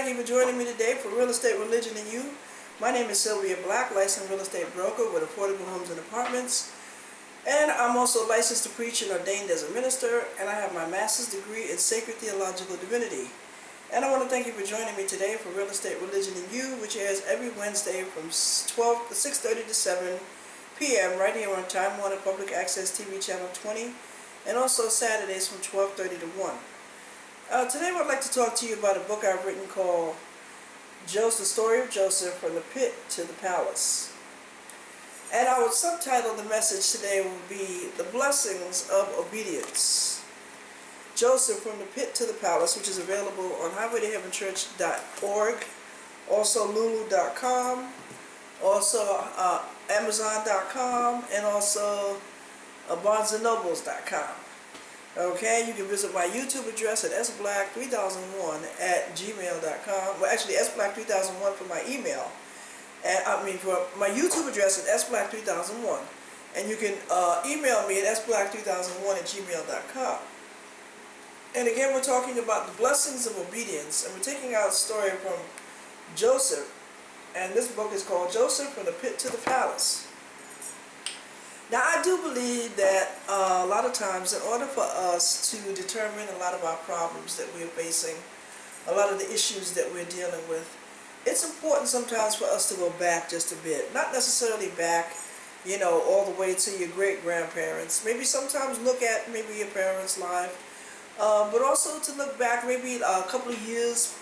thank you for joining me today for Real Estate, Religion, and You. My name is Sylvia Black, licensed real estate broker with Affordable Homes and Apartments. And I'm also licensed to preach and ordained as a minister, and I have my master's degree in Sacred Theological Divinity. And I want to thank you for joining me today for Real Estate, Religion, and You, which airs every Wednesday from 6:30 to 7 p.m. right here on Time Warner Public Access TV Channel 20, and also Saturdays from 12:30 to 1. Today I would like to talk to you about a book I've written called The Story of Joseph, From the Pit to the Palace. And I would subtitle the message today will be The Blessings of Obedience. Joseph, From the Pit to the Palace, which is available on highwaytoheavenchurch.org, also lulu.com, also amazon.com, and also barnesandnobles.com. Okay, you can visit my YouTube address at sblack3001@gmail.com. Well, actually, sblack3001 for my email. And for my YouTube address at sblack3001. And you can email me at sblack3001@gmail.com. And again, we're talking about the blessings of obedience. And we're taking out a story from Joseph. And this book is called Joseph, From the Pit to the Palace. Now, I do believe that a lot of times, in order for us to determine a lot of our problems that we're facing, a lot of the issues that we're dealing with, it's important sometimes for us to go back just a bit. Not necessarily back, all the way to your great-grandparents. Maybe sometimes look at maybe your parents' life, but also to look back maybe a couple of years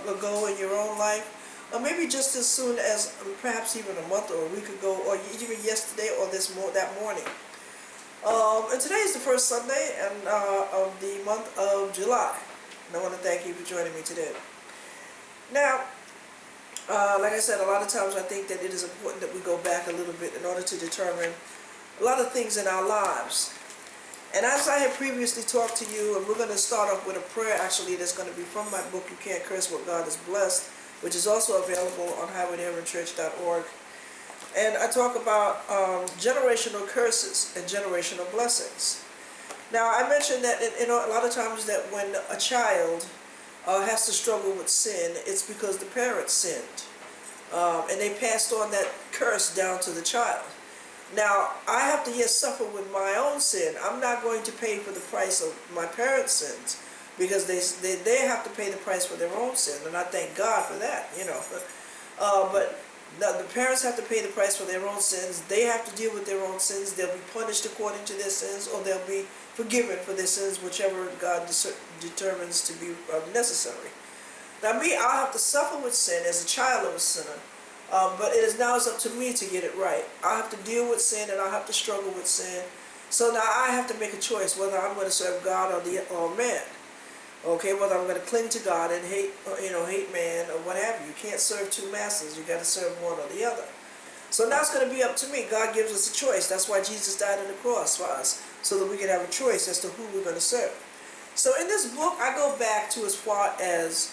ago in your own life. Or maybe just as soon as perhaps even a month or a week ago, or even yesterday or that morning. And today is the first Sunday of the month of July. And I want to thank you for joining me today. Now, like I said, a lot of times I think that it is important that we go back a little bit in order to determine a lot of things in our lives. And as I had previously talked to you, and we're going to start off with a prayer actually that's going to be from my book, You Can't Curse What God Has Blessed, which is also available on highwaytoheavenchurch.org. And I talk about generational curses and generational blessings. Now, I mentioned that a lot of times that when a child has to struggle with sin, it's because the parents sinned. And they passed on that curse down to the child. Now, I have to yet suffer with my own sin. I'm not going to pay for the price of my parents' sins, because they have to pay the price for their own sin, and I thank God for that, But the parents have to pay the price for their own sins. They have to deal with their own sins. They'll be punished according to their sins, or they'll be forgiven for their sins, whichever God determines to be necessary. Now me, I'll have to suffer with sin as a child of a sinner, but now it's up to me to get it right. I have to deal with sin, and I have to struggle with sin. So now I have to make a choice whether I'm going to serve God or man. Okay, whether I'm going to cling to God and hate man or what have you. You can't serve two masters. You got to serve one or the other. So now it's going to be up to me. God gives us a choice. That's why Jesus died on the cross for us, so that we can have a choice as to who we're going to serve. So in this book, I go back to as far as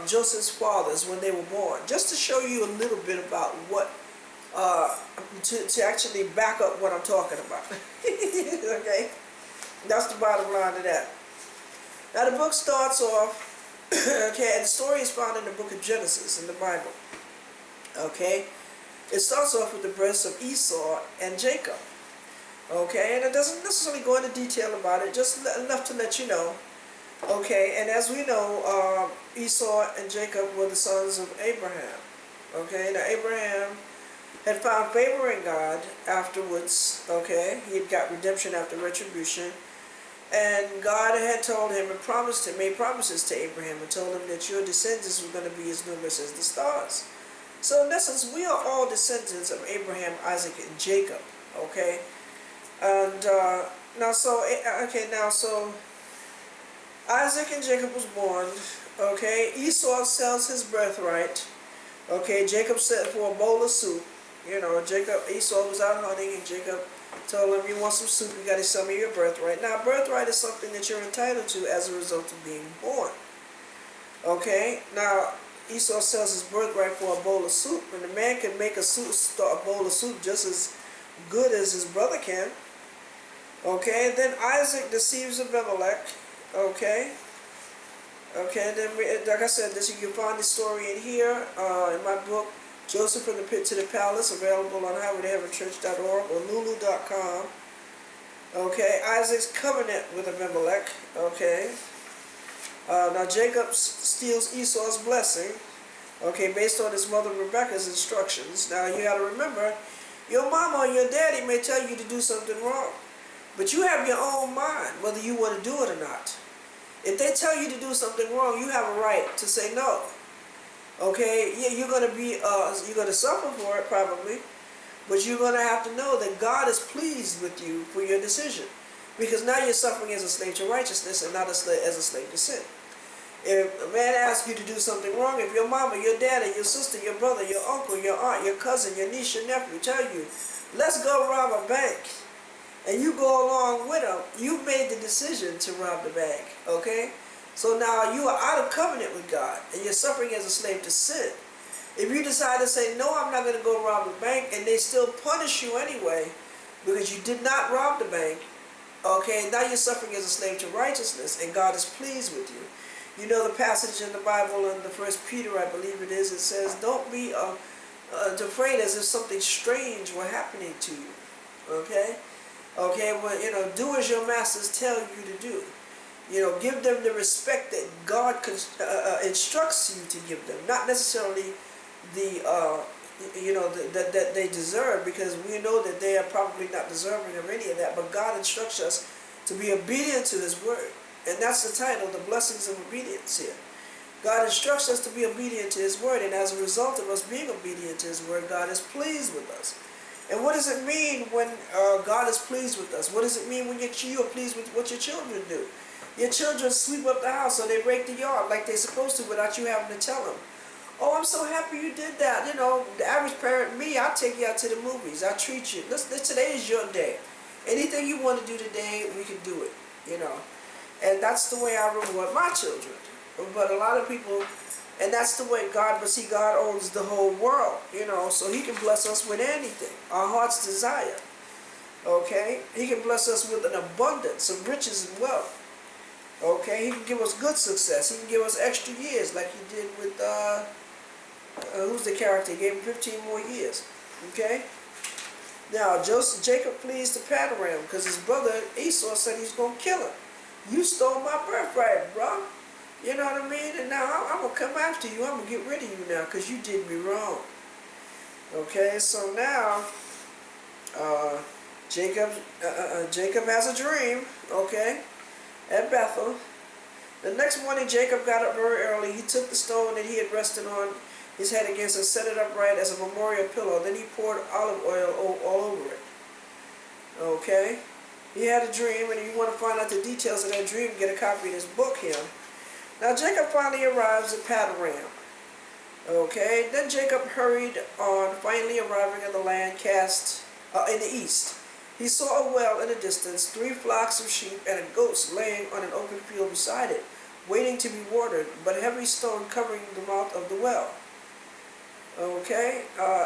Joseph's fathers when they were born, just to show you a little bit about what, to actually back up what I'm talking about. Okay, that's the bottom line of that. Now the book starts off, okay, and the story is found in the book of Genesis in the Bible. Okay, it starts off with the births of Esau and Jacob. Okay, and it doesn't necessarily go into detail about it, just enough to let you know. Okay, and as we know, Esau and Jacob were the sons of Abraham. Okay, now Abraham had found favor in God afterwards. Okay, he had got redemption after retribution. And God had told him and made promises to Abraham and told him that your descendants were going to be as numerous as the stars. So in essence, we are all descendants of Abraham, Isaac, and Jacob. Okay, and so Isaac and Jacob was born. Okay, Esau sells his birthright. Okay, Jacob said for a bowl of soup. Esau was out hunting, and Jacob told him, you want some soup, you got to sell me your birthright. Now, birthright is something that you're entitled to as a result of being born. Okay, now Esau sells his birthright for a bowl of soup, and the man can make a bowl of soup just as good as his brother can. Okay, then Isaac deceives Abimelech. Okay, Okay, then like I said, this you can find the story in here in my book, Joseph from the Pit to the Palace, available on highwaytoheavenchurch.org or lulu.com. Okay, Isaac's covenant with Abimelech. Okay, now Jacob steals Esau's blessing. Okay, based on his mother Rebecca's instructions. Now you got to remember, your mama or your daddy may tell you to do something wrong, but you have your own mind whether you want to do it or not. If they tell you to do something wrong, you have a right to say no. Okay, yeah, you're gonna suffer for it probably, but you're gonna have to know that God is pleased with you for your decision, because now you're suffering as a slave to righteousness and not as a slave to sin. If a man asks you to do something wrong, if your mama, your daddy, your sister, your brother, your uncle, your aunt, your cousin, your niece, your nephew tell you, let's go rob a bank, and you go along with them, you've made the decision to rob the bank, okay? So now you are out of covenant with God, and you're suffering as a slave to sin. If you decide to say, no, I'm not going to go rob the bank, and they still punish you anyway, because you did not rob the bank, okay, now you're suffering as a slave to righteousness, and God is pleased with you. You know the passage in the Bible in the 1 Peter, I believe it is, it says, don't be afraid as if something strange were happening to you, okay? Okay, well, do as your masters tell you to do. Give them the respect that God instructs you to give them, not necessarily that they deserve, because we know that they are probably not deserving of any of that, but God instructs us to be obedient to His word. And that's the title, The Blessings of Obedience here. God instructs us to be obedient to His word, and as a result of us being obedient to His word, God is pleased with us. And what does it mean when God is pleased with us? What does it mean when you are pleased with what your children do? Your children sweep up the house or they rake the yard like they're supposed to without you having to tell them. Oh, I'm so happy you did that. The average parent, me, I'll take you out to the movies. I'll treat you. Today is your day. Anything you want to do today, we can do it, And that's the way I reward my children. But a lot of people, and that's the way God, but see, God owns the whole world, so He can bless us with anything, our heart's desire, okay? He can bless us with an abundance of riches and wealth, okay? He can give us good success. He can give us extra years like He did with, who's the character? He gave him 15 more years, okay? Now, Jacob flees to Padan because his brother Esau said he's going to kill him. You stole my birthright, bro. You know what I mean? And now I'm going to come after you. I'm going to get rid of you now because you did me wrong. Okay, so now Jacob has a dream, okay, at Bethel. The next morning Jacob got up very early. He took the stone that he had rested on his head against and set it upright as a memorial pillow. Then he poured olive oil all over it. Okay? He had a dream, and if you want to find out the details of that dream, get a copy of this book here. Now Jacob finally arrives at Padan. Okay, then Jacob hurried on, finally arriving in the land cast in the east. He saw a well in the distance, 3 flocks of sheep, and a goat laying on an open field beside it, waiting to be watered, but a heavy stone covering the mouth of the well. Okay,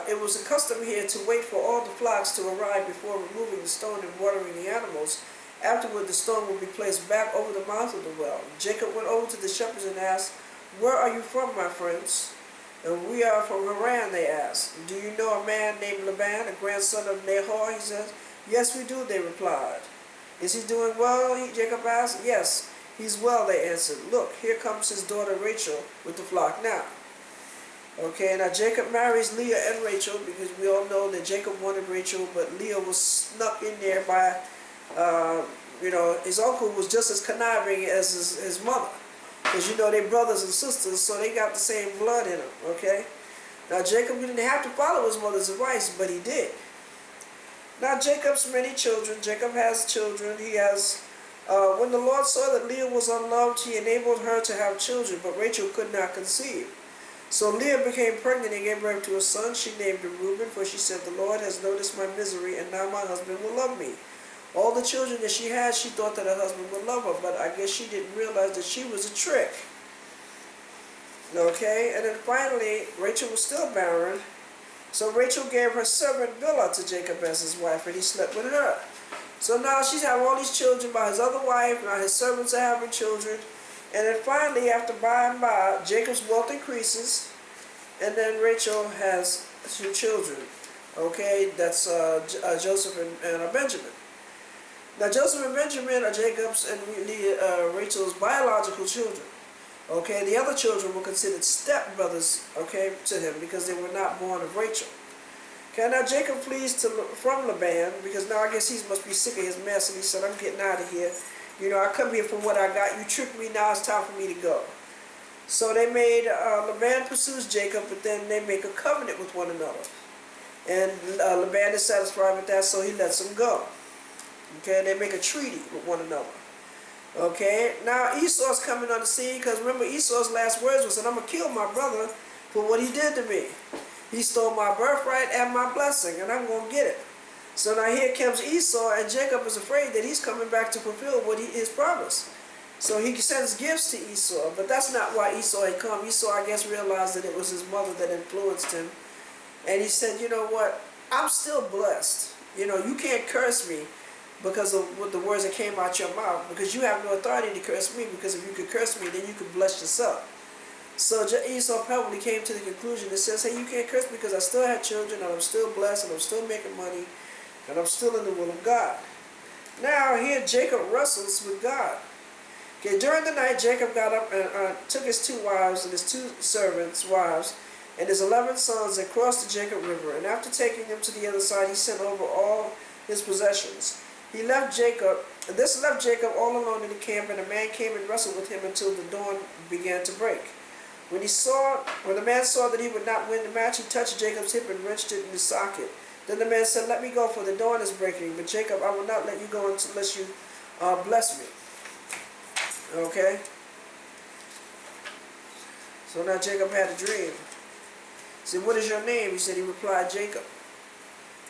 it was a custom here to wait for all the flocks to arrive before removing the stone and watering the animals. Afterward, the stone would be placed back over the mouth of the well. Jacob went over to the shepherds and asked, "Where are you from, my friends?" "And we are from Haran," they asked. "Do you know a man named Laban, a grandson of Nahor?" he says. "Yes, we do," they replied. "Is he doing well?" Jacob asked. "Yes, he's well," they answered. "Look, here comes his daughter Rachel with the flock now." Okay, now Jacob marries Leah and Rachel, because we all know that Jacob wanted Rachel, but Leah was snuck in there by, his uncle was just as conniving as his mother. Because they're brothers and sisters, so they got the same blood in them, okay? Now Jacob didn't have to follow his mother's advice, but he did. Now Jacob's many children. Jacob has children. He has, when the Lord saw that Leah was unloved, He enabled her to have children, but Rachel could not conceive. So Leah became pregnant and gave birth to a son. She named him Reuben, for she said, "The Lord has noticed my misery, and now my husband will love me." All the children that she had, she thought that her husband would love her, but I guess she didn't realize that she was a trick. Okay, and then finally, Rachel was still barren. So Rachel gave her servant Bilhah to Jacob as his wife, and he slept with her. So now she's having all these children by his other wife. Now his servants are having children. And then finally, after by and by, Jacob's wealth increases, and then Rachel has 2 children. Okay, that's Joseph and Benjamin. Now Joseph and Benjamin are Jacob's and Rachel's biological children. Okay, the other children were considered stepbrothers, okay, to him because they were not born of Rachel. Okay, now Jacob flees from Laban because now I guess he must be sick of his mess, and he said, I'm getting out of here. You know, I come here for what I got. You tricked me, now it's time for me to go. So they made, Laban pursues Jacob, but then they make a covenant with one another. And Laban is satisfied with that, so he lets him go. Okay, they make a treaty with one another. Okay, now Esau's coming on the scene because remember Esau's last words was that I'm going to kill my brother for what he did to me. He stole my birthright and my blessing, and I'm going to get it. So now here comes Esau, and Jacob is afraid that he's coming back to fulfill his promise. So he sends gifts to Esau, but that's not why Esau had come. Esau, I guess, realized that it was his mother that influenced him. And he said, you know what, I'm still blessed. You know, you can't curse me because of what the words that came out your mouth, because you have no authority to curse me, because if you could curse me, then you could bless yourself. So Esau probably came to the conclusion that says, hey, you can't curse me because I still have children, and I'm still blessed, and I'm still making money, and I'm still in the will of God. Now here Jacob wrestles with God. Okay, during the night Jacob got up and took his 2 wives and his 2 servants' wives and his 11 sons and crossed the Jacob River. And after taking them to the other side, he sent over all his possessions. This left Jacob all alone in the camp, and a man came and wrestled with him until the dawn began to break. When the man saw that he would not win the match, he touched Jacob's hip and wrenched it in his socket. Then the man said, let me go, for the dawn is breaking. But Jacob, I will not let you go unless you bless me. Okay? So now Jacob had a dream. He said, what is your name? He said, he replied, Jacob.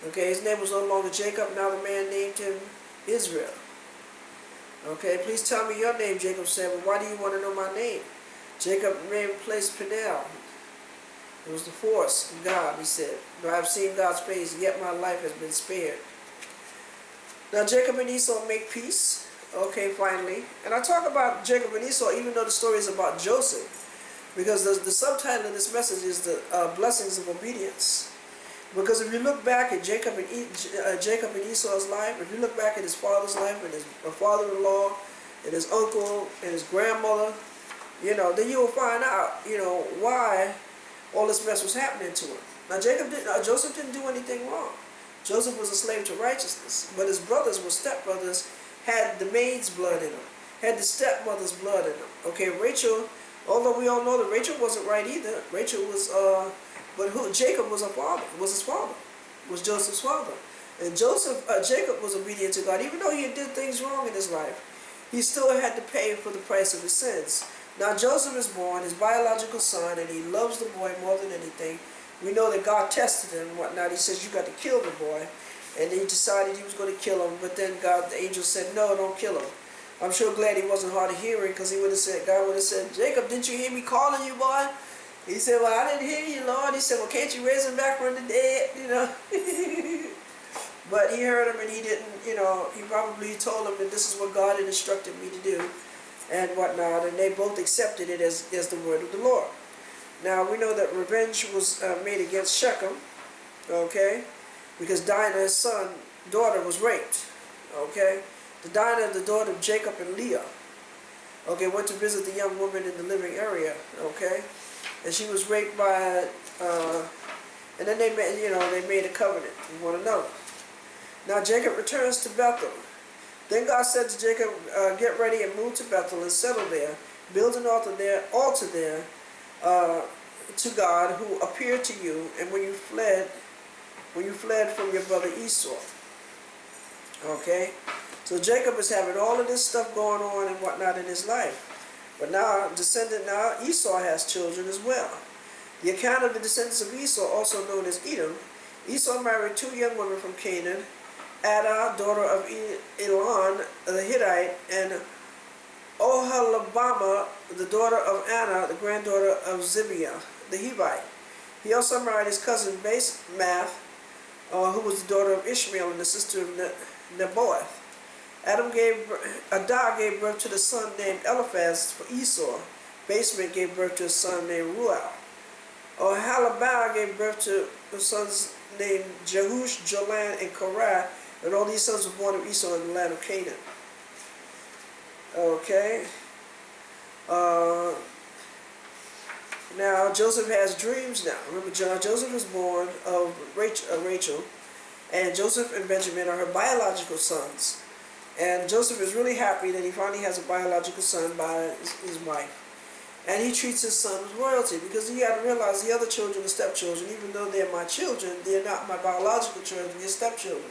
Okay, his name was no longer Jacob. Now the man named him Israel. Okay, please tell me your name, Jacob said. Well, why do you want to know my name? Jacob named the place Peniel. It was the force of God, he said. But I have seen God's face, yet my life has been spared. Now Jacob and Esau make peace. Okay, finally. And I talk about Jacob and Esau even though the story is about Joseph. Because the subtitle of this message is the blessings of obedience. Because if you look back at Jacob and Esau's life, if you look back at his father's life and his father-in-law and his uncle and his grandmother, you know, then you will find out, you know, why all this mess was happening to him. Now Joseph didn't do anything wrong. Joseph was a slave to righteousness, but his brothers were stepbrothers, had the maid's blood in them, had the stepmother's blood in them. Okay, Rachel, although we all know that Rachel wasn't right either. Rachel was, Jacob was his father, was Joseph's father. And Jacob was obedient to God. Even though he did things wrong in his life, he still had to pay for the price of his sins. Now Joseph is born, his biological son, and he loves the boy more than anything. We know that God tested him and whatnot. He says, you got to kill the boy. And he decided he was going to kill him, but then the angel said, no, don't kill him. I'm sure glad he wasn't hard of hearing, because God would have said, Jacob, didn't you hear me calling you, boy? He said, well, I didn't hear you, Lord. He said, well, can't you raise him back from the dead, you know? But he heard him, and he didn't, you know, he probably told him that this is what God had instructed me to do and whatnot, and they both accepted it as the word of the Lord. Now, we know that revenge was made against Shechem, okay, because Dinah, his daughter, was raped, okay. Dinah, the daughter of Jacob and Leah, okay, went to visit the young woman in the living area, okay, and she was raped by, and then they made a covenant with one another. Now Jacob returns to Bethel. Then God said to Jacob, get ready and move to Bethel and settle there, build an altar there to God who appeared to you, and when you fled from your brother Esau. Okay, so Jacob is having all of this stuff going on and whatnot in his life. But now, Esau has children as well. The account of the descendants of Esau, also known as Edom. Esau married 2 young women from Canaan, Adah, daughter of Elon the Hittite, and Oholibamah, the daughter of Anna, the granddaughter of Zibiah, the Hivite. He also married his cousin Basemath, who was the daughter of Ishmael and the sister of Nebaioth. Adah gave birth to the son named Eliphaz for Esau. Basement gave birth to a son named Ruel. Halabah gave birth to the sons named Jehush, Jolan, and Korah, and all these sons were born of Esau in the land of Canaan. Okay. Now Joseph has dreams now. Remember, Joseph was born of Rachel, and Joseph and Benjamin are her biological sons. And Joseph is really happy that he finally has a biological son by his wife. And he treats his son with royalty, because you got to realize the other children are stepchildren. Even though they're my children, they're not my biological children, they're stepchildren.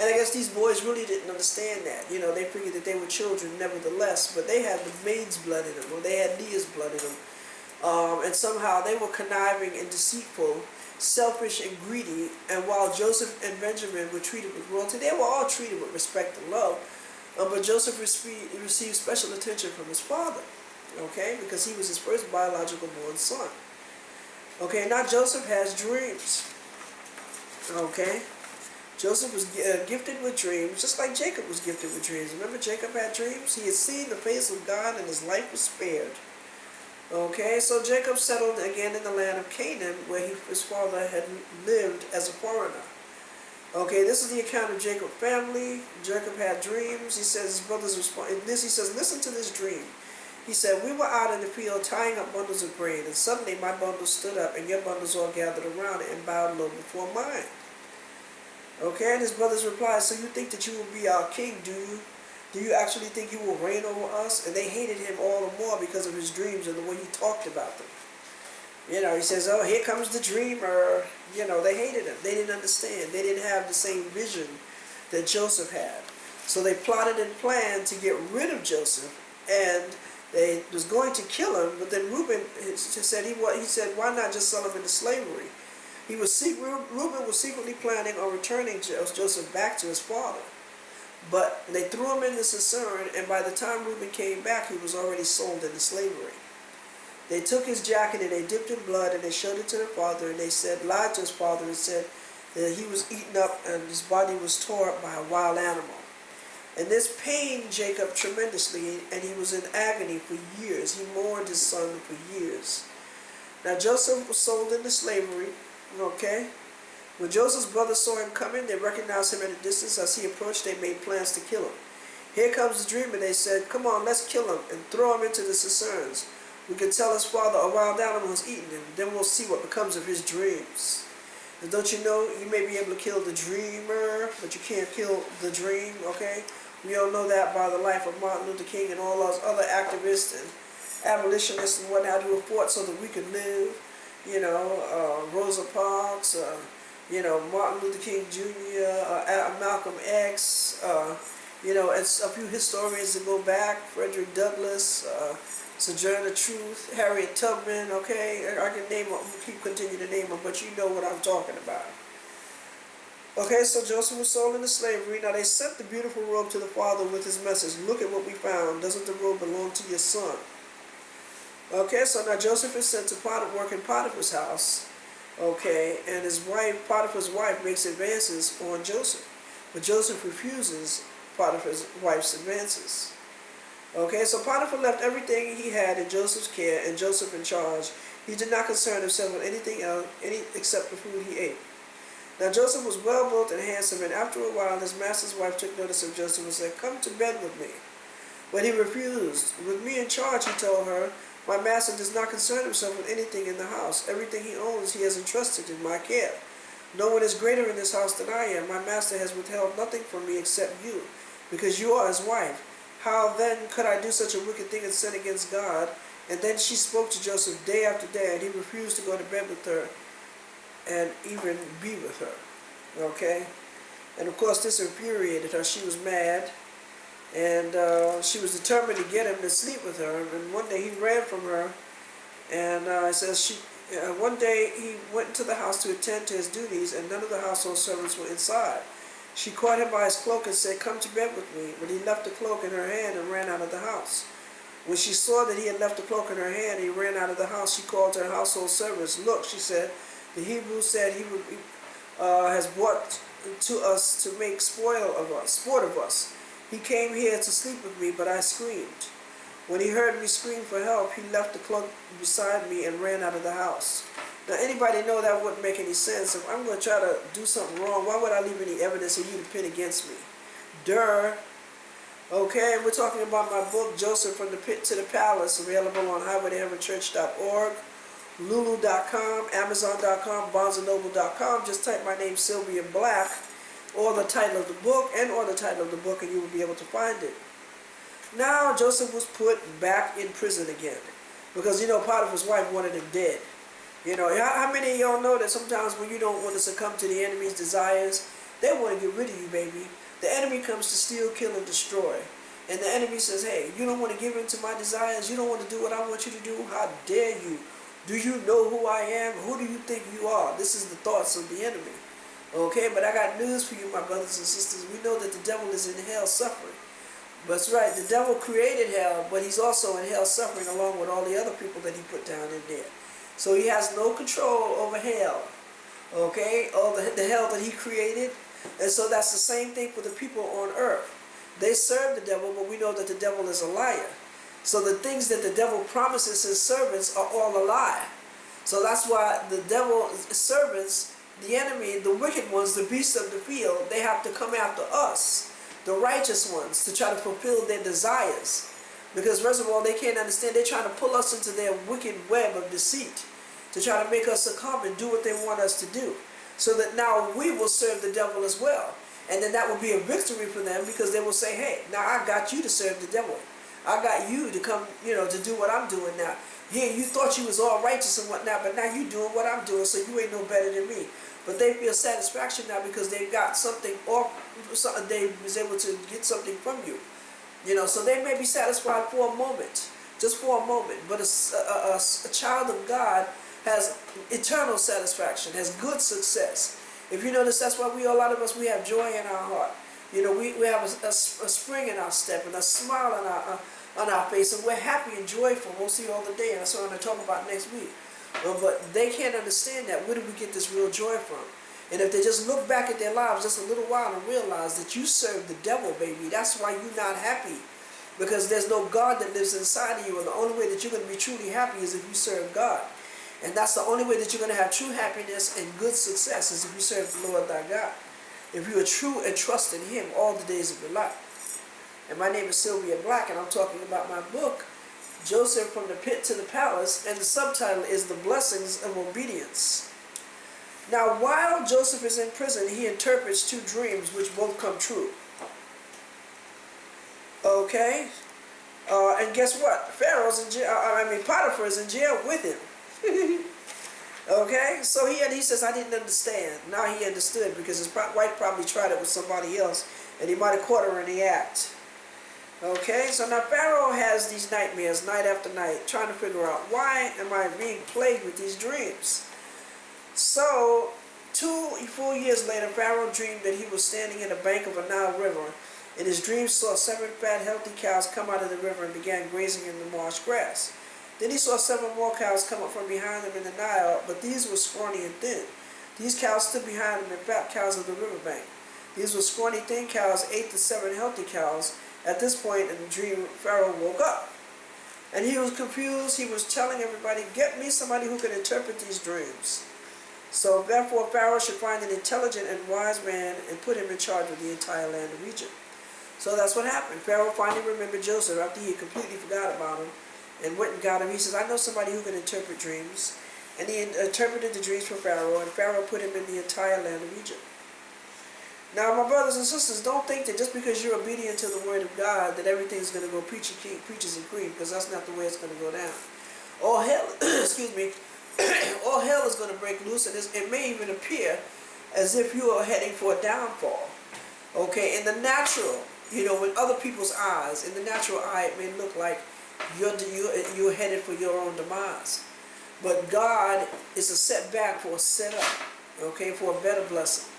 And I guess these boys really didn't understand that. You know, they figured that they were children nevertheless, but they had the maid's blood in them, or they had Leah's blood in them. And somehow they were conniving and deceitful, selfish and greedy. And while Joseph and Benjamin were treated with royalty, they were all treated with respect and love. But Joseph received special attention from his father, okay, because he was his first biological born son. Okay, now Joseph has dreams. Okay, Joseph was gifted with dreams, just like Jacob was gifted with dreams. Remember, Jacob had dreams? He had seen the face of God, and his life was spared. Okay, so Jacob settled again in the land of Canaan, where his father had lived as a foreigner. Okay, this is the account of Jacob's family. Jacob had dreams. He says his brothers responded. He says, listen to this dream. He said, we were out in the field tying up bundles of grain, and suddenly my bundle stood up, and your bundles all gathered around it and bowed low before mine. Okay, and his brothers replied, so you think that you will be our king, do you? Do you actually think you will reign over us? And they hated him all the more because of his dreams and the way he talked about them. You know, he says, oh, here comes the dreamer. You know, they hated him. They didn't understand. They didn't have the same vision that Joseph had. So they plotted and planned to get rid of Joseph, and they was going to kill him. But then Reuben said, he said, why not just sell him into slavery? Reuben was secretly planning on returning Joseph back to his father. But they threw him into Sisera, and by the time Reuben came back, he was already sold into slavery. They took his jacket and they dipped in blood, and they showed it to their father, and they lied to his father and said that he was eaten up and his body was tore up by a wild animal. And this pained Jacob tremendously, and he was in agony for years. He mourned his son for years. Now Joseph was sold into slavery, okay? When Joseph's brothers saw him coming, they recognized him at a distance. As he approached, they made plans to kill him. Here comes the dreamer, they said, come on, let's kill him and throw him into the cisterns. We can tell his father a wild animal has eaten him. Then we'll see what becomes of his dreams. And don't you know, you may be able to kill the dreamer, but you can't kill the dream, okay? We all know that by the life of Martin Luther King and all those other activists and abolitionists and whatnot who fought so that we could live. You know, Rosa Parks, you know, Martin Luther King Jr., Malcolm X, you know, and a few historians that go back, Frederick Douglass, Sojourner Truth, Harriet Tubman, okay? I can name them, continue to name them, but you know what I'm talking about. Okay, so Joseph was sold into slavery. Now they sent the beautiful robe to the father with his message. Look at what we found. Doesn't the robe belong to your son? Okay, so now Joseph is sent to work in Potiphar's house. Okay, and his wife, Potiphar's wife, makes advances on Joseph. But Joseph refuses Potiphar's wife's advances. Okay, so Potiphar left everything he had in Joseph's care and Joseph in charge. He did not concern himself with anything else except the food he ate. Now Joseph was well built and handsome, and after a while his master's wife took notice of Joseph and said, come to bed with me. But he refused. With me in charge, he told her, my master does not concern himself with anything in the house. Everything he owns he has entrusted in my care. No one is greater in this house than I am. My master has withheld nothing from me except you, because you are his wife. How then could I do such a wicked thing and sin against God? And then she spoke to Joseph day after day, and he refused to go to bed with her and even be with her. Okay? And of course this infuriated her. She was mad. And she was determined to get him to sleep with her. And one day he ran from her. And one day he went into the house to attend to his duties, and none of the household servants were inside. She caught him by his cloak and said, come to bed with me. But he left the cloak in her hand and ran out of the house. When she saw that he had left the cloak in her hand and he ran out of the house, she called her household servants. Look, she said, the Hebrew said has brought to us to make sport of us. He came here to sleep with me, but I screamed. When he heard me scream for help, he left the cloak beside me and ran out of the house. Now, anybody know that wouldn't make any sense? If I'm going to try to do something wrong, why would I leave any evidence of you to pin against me? Duh. Okay, we're talking about my book, Joseph from the Pit to the Palace, available on highwaytoheavenchurch.org, lulu.com, amazon.com, barnesandnoble.com. Just type my name, Sylvia Black, or the title of the book, and or the title of the book, and you will be able to find it. Now, Joseph was put back in prison again, because, you know, Potiphar's wife wanted him dead. You know, how many of y'all know that sometimes when you don't want to succumb to the enemy's desires, they want to get rid of you, baby. The enemy comes to steal, kill, and destroy. And the enemy says, hey, you don't want to give in to my desires? You don't want to do what I want you to do? How dare you? Do you know who I am? Who do you think you are? This is the thoughts of the enemy. Okay, but I got news for you, my brothers and sisters. We know that the devil is in hell suffering. That's right, the devil created hell, but he's also in hell suffering along with all the other people that he put down in there. So he has no control over hell, okay, all the hell that he created. And so that's the same thing for the people on earth. They serve the devil, but we know that the devil is a liar. So the things that the devil promises his servants are all a lie. So that's why the devil's servants, the enemy, the wicked ones, the beasts of the field, they have to come after us, the righteous ones, to try to fulfill their desires. Because first of all, they can't understand. They're trying to pull us into their wicked web of deceit, to try to make us succumb and do what they want us to do, so that now we will serve the devil as well. And then that will be a victory for them, because they will say, hey, now I got you to serve the devil. I got you to come, you know, to do what I'm doing now. Yeah, you thought you was all righteous and whatnot, but now you doing what I'm doing, so you ain't no better than me. But they feel satisfaction now because they got something, or they was able to get something from you. You know, so they may be satisfied for a moment, just for a moment. But a child of God has eternal satisfaction, has good success. If you notice, that's why a lot of us, we have joy in our heart. You know, we have a spring in our step and a smile on our face, and we're happy and joyful mostly all the day. And that's what I'm going to talk about next week. But they can't understand that. Where do we get this real joy from? And if they just look back at their lives just a little while and realize that you serve the devil, baby, that's why you're not happy. Because there's no God that lives inside of you, and the only way that you're going to be truly happy is if you serve God. And that's the only way that you're going to have true happiness and good success, is if you serve the Lord thy God. If you are true and trust in him all the days of your life. And my name is Sylvia Black, and I'm talking about my book, Joseph from the Pit to the Palace, and the subtitle is The Blessings of Obedience. Now, while Joseph is in prison, he interprets two dreams which both come true. Okay? And guess what? Pharaoh's in jail. Potiphar is in jail with him. Okay? So he says, I didn't understand. Now he understood, because his wife probably tried it with somebody else, and he might have caught her in the act. Okay? So now Pharaoh has these nightmares night after night, trying to figure out, why am I being plagued with these dreams? So, 2 full years later, Pharaoh dreamed that he was standing in the bank of a Nile river. In his dream, saw 7 fat, healthy cows come out of the river and began grazing in the marsh grass. Then he saw 7 more cows come up from behind them in the Nile, but these were scrawny and thin. These cows stood behind them, and fat cows of the riverbank. These were scrawny, thin cows, ate the 7 healthy cows. At this point in the dream, Pharaoh woke up. And he was confused. He was telling everybody, get me somebody who can interpret these dreams. So therefore Pharaoh should find an intelligent and wise man and put him in charge of the entire land of Egypt. So that's what happened. Pharaoh finally remembered Joseph after he completely forgot about him, and went and got him. He says, I know somebody who can interpret dreams. And he interpreted the dreams for Pharaoh, and Pharaoh put him in the entire land of Egypt. Now, my brothers and sisters, don't think that just because you're obedient to the word of God that everything's going to go peaches and cream, because that's not the way it's going to go down. All hell, excuse me, all hell is going to break loose, and it may even appear as if you are heading for a downfall. Okay, in the natural, you know, with other people's eyes, in the natural eye, it may look like you're headed for your own demise. But God is a setback for a setup, okay, for a better blessing.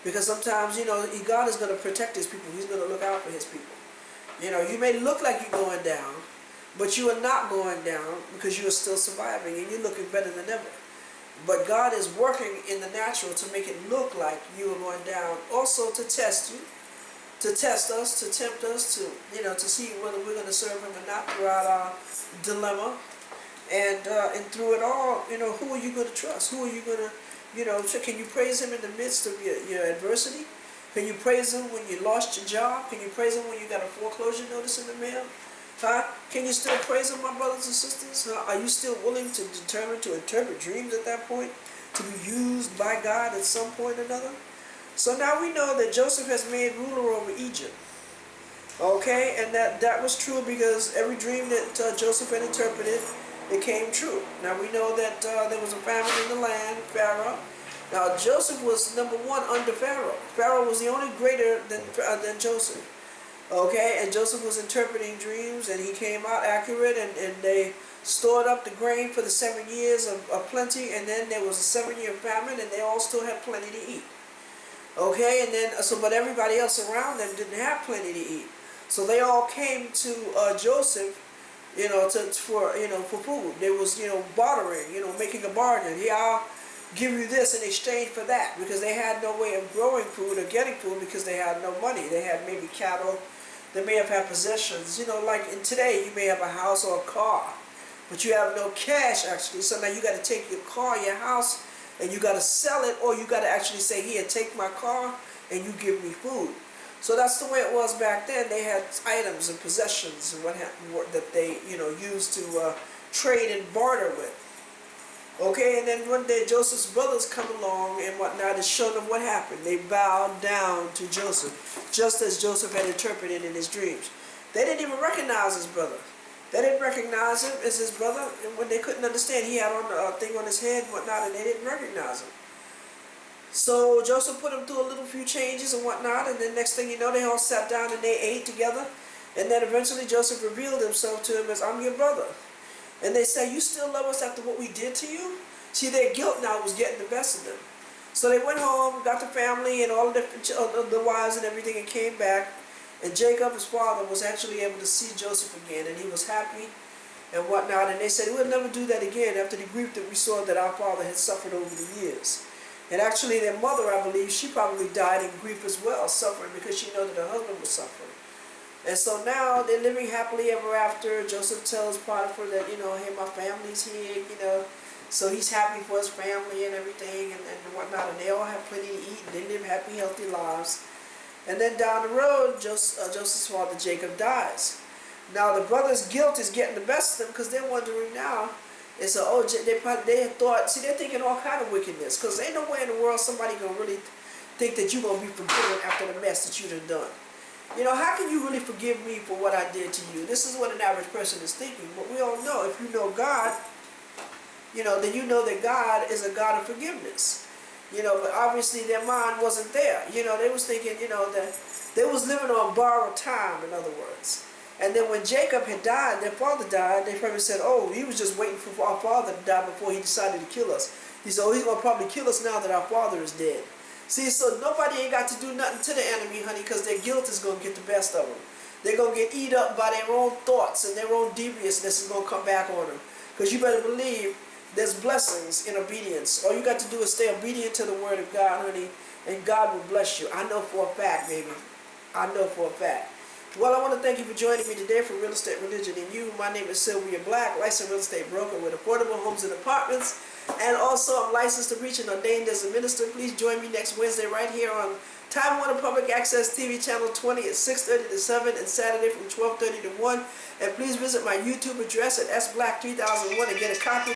Because sometimes, you know, God is going to protect his people. He's going to look out for his people. You know, you may look like you're going down, but you are not going down, because you are still surviving and you're looking better than ever. But God is working in the natural to make it look like you are going down, also to test you, to test us, to tempt us, to, to see whether we're going to serve him or not throughout our dilemma. And through it all, who are you going to trust? Who are you going to, so can you praise him in the midst of your adversity? Can you praise him when you lost your job? Can you praise him when you got a foreclosure notice in the mail? Huh? Can you still praise him, my brothers and sisters? Are you still willing to determine to interpret dreams at that point? To be used by God at some point or another? So now we know that Joseph has made ruler over Egypt. Okay, and that was true because every dream that Joseph had interpreted, it came true. Now we know that there was a famine in the land, Pharaoh. Now Joseph was number one under Pharaoh. Pharaoh was the only greater than Joseph. Okay, and Joseph was interpreting dreams, and he came out accurate, and they stored up the grain for the 7 years of plenty, and then there was a 7-year famine, and they all still had plenty to eat. Okay, and then but everybody else around them didn't have plenty to eat, so they all came to Joseph, for food. There was bartering, making a bargain. Here, I'll give you this in exchange for that, because they had no way of growing food or getting food because they had no money. They had maybe cattle. They may have had possessions. Like in today, you may have a house or a car, but you have no cash actually. So now you got to take your car, your house, and you got to sell it, or you got to actually say, here, take my car, and you give me food. So that's the way it was back then. They had items and possessions and that they used to trade and barter with. Okay, and then one day Joseph's brothers come along and whatnot and show them what happened. They bowed down to Joseph, just as Joseph had interpreted in his dreams. They didn't even recognize his brother. They didn't recognize him as his brother, and when they couldn't understand, he had on a thing on his head and whatnot, and they didn't recognize him. So Joseph put them through a little few changes and whatnot, and then next thing you know, they all sat down and they ate together, and then eventually Joseph revealed himself to him as, I'm your brother. And they say, you still love us after what we did to you? See, their guilt now was getting the best of them. So they went home, got the family and all the wives and everything, and came back. And Jacob, his father, was actually able to see Joseph again, and he was happy and whatnot. And they said, we'll never do that again after the grief that we saw that our father had suffered over the years. And actually their mother, I believe, she probably died in grief as well, suffering because she knew that her husband was suffering. And so now they're living happily ever after. Joseph tells Potiphar that, hey, my family's here, so he's happy for his family and everything and whatnot. And they all have plenty to eat, and they live happy, healthy lives. And then down the road, Joseph's father Jacob dies. Now the brothers' guilt is getting the best of them because they're wondering now. And so, they thought, see, they're thinking all kind of wickedness, because ain't no way in the world somebody gonna really think that you're gonna be forgiven after the mess that you done. How can you really forgive me for what I did to you? This is what an average person is thinking. But we all know, if you know God, then you know that God is a God of forgiveness. But obviously their mind wasn't there. They was thinking, that they was living on borrowed time, in other words. And then when Jacob had died, their father died, they probably said, oh, he was just waiting for our father to die before he decided to kill us. He said, oh, he's going to probably kill us now that our father is dead. See, so nobody ain't got to do nothing to the enemy, honey, because their guilt is going to get the best of them. They're going to get eat up by their own thoughts, and their own deviousness is going to come back on them. Because you better believe there's blessings in obedience. All you got to do is stay obedient to the word of God, honey, and God will bless you. I know for a fact, baby. I know for a fact. Well, I want to thank you for joining me today for Real Estate, Religion, and You. My name is Sylvia Black, licensed real estate broker with affordable homes and apartments. And also, I'm licensed to preach and ordained as a minister. Please join me next Wednesday right here on Time Warner Public Access TV Channel 20 at 6:30 to 7 and Saturday from 12:30 to 1. And please visit my YouTube address at sblack3001 and get a copy